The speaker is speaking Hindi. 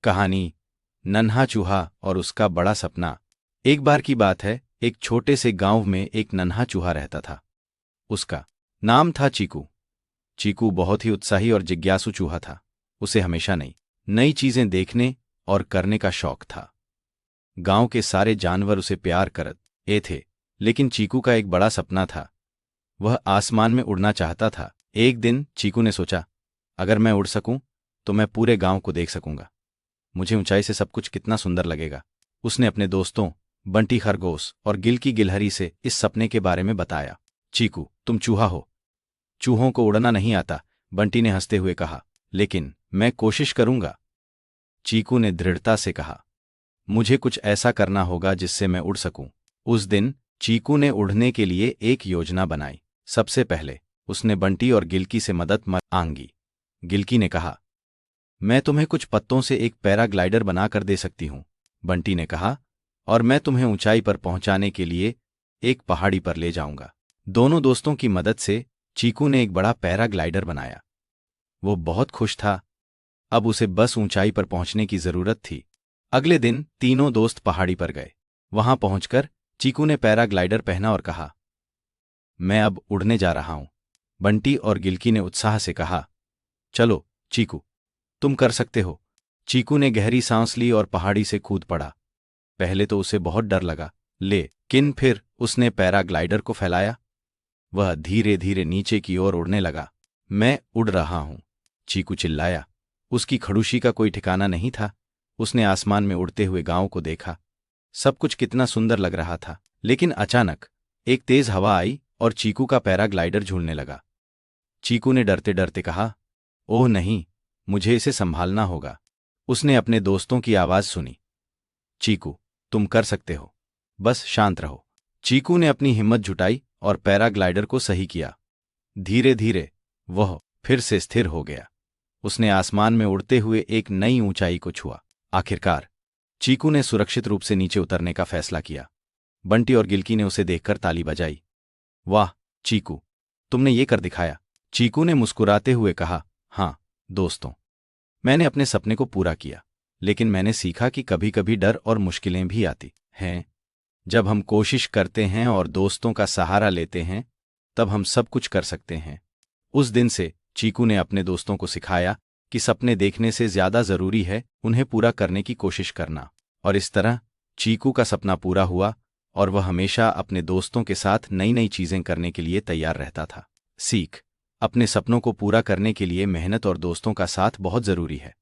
कहानी नन्हा चूहा और उसका बड़ा सपना। एक बार की बात है, एक छोटे से गांव में एक नन्हा चूहा रहता था। उसका नाम था चीकू। चीकू बहुत ही उत्साही और जिज्ञासु चूहा था। उसे हमेशा नई नई चीजें देखने और करने का शौक था। गांव के सारे जानवर उसे प्यार करते थे, लेकिन चीकू का एक बड़ा सपना था। वह आसमान में उड़ना चाहता था। एक दिन चीकू ने सोचा, अगर मैं उड़ सकूं तो मैं पूरे गांव को देख सकूंगा। मुझे ऊंचाई से सब कुछ कितना सुंदर लगेगा। उसने अपने दोस्तों बंटी खरगोश और गिलकी गिलहरी से इस सपने के बारे में बताया। चीकू, तुम चूहा हो, चूहों को उड़ना नहीं आता, बंटी ने हंसते हुए कहा। लेकिन मैं कोशिश करूंगा, चीकू ने दृढ़ता से कहा। मुझे कुछ ऐसा करना होगा जिससे मैं उड़ सकूं। उस दिन चीकू ने उड़ने के लिए एक योजना बनाई। सबसे पहले उसने बंटी और गिलकी से मदद मांगी। गिलकी ने कहा, मैं तुम्हें कुछ पत्तों से एक पैराग्लाइडर बनाकर दे सकती हूं। बंटी ने कहा, और मैं तुम्हें ऊंचाई पर पहुंचाने के लिए एक पहाड़ी पर ले जाऊंगा। दोनों दोस्तों की मदद से चीकू ने एक बड़ा पैराग्लाइडर बनाया। वो बहुत खुश था। अब उसे बस ऊंचाई पर पहुंचने की जरूरत थी। अगले दिन तीनों दोस्त पहाड़ी पर गए। वहां पहुंचकर चीकू ने पैराग्लाइडर पहना और कहा, मैं अब उड़ने जा रहा हूं। बंटी और गिलकी ने उत्साह से कहा, चलो चीकू, तुम कर सकते हो। चीकू ने गहरी सांस ली और पहाड़ी से कूद पड़ा। पहले तो उसे बहुत डर लगा, लेकिन फिर उसने पैराग्लाइडर को फैलाया। वह धीरे धीरे नीचे की ओर उड़ने लगा। मैं उड़ रहा हूं, चीकू चिल्लाया। उसकी खड़ूसी का कोई ठिकाना नहीं था। उसने आसमान में उड़ते हुए गांव को देखा। सब कुछ कितना सुंदर लग रहा था। लेकिन अचानक एक तेज हवा आई और चीकू का पैराग्लाइडर झूलने लगा। चीकू ने डरते डरते कहा, ओह नहीं, मुझे इसे संभालना होगा। उसने अपने दोस्तों की आवाज सुनी, चीकू, तुम कर सकते हो, बस शांत रहो। चीकू ने अपनी हिम्मत जुटाई और पैराग्लाइडर को सही किया। धीरे धीरे वह फिर से स्थिर हो गया। उसने आसमान में उड़ते हुए एक नई ऊंचाई को छुआ। आखिरकार चीकू ने सुरक्षित रूप से नीचे उतरने का फैसला किया। बंटी और गिलकी ने उसे देखकर ताली बजाई। वाह चीकू, तुमने ये कर दिखाया। चीकू ने मुस्कुराते हुए कहा, हाँ दोस्तों, मैंने अपने सपने को पूरा किया, लेकिन मैंने सीखा कि कभी कभी डर और मुश्किलें भी आती हैं। जब हम कोशिश करते हैं और दोस्तों का सहारा लेते हैं, तब हम सब कुछ कर सकते हैं। उस दिन से चीकू ने अपने दोस्तों को सिखाया कि सपने देखने से ज्यादा जरूरी है उन्हें पूरा करने की कोशिश करना। और इस तरह चीकू का सपना पूरा हुआ और वह हमेशा अपने दोस्तों के साथ नई नई चीजें करने के लिए तैयार रहता था। सीख, अपने सपनों को पूरा करने के लिए मेहनत और दोस्तों का साथ बहुत जरूरी है।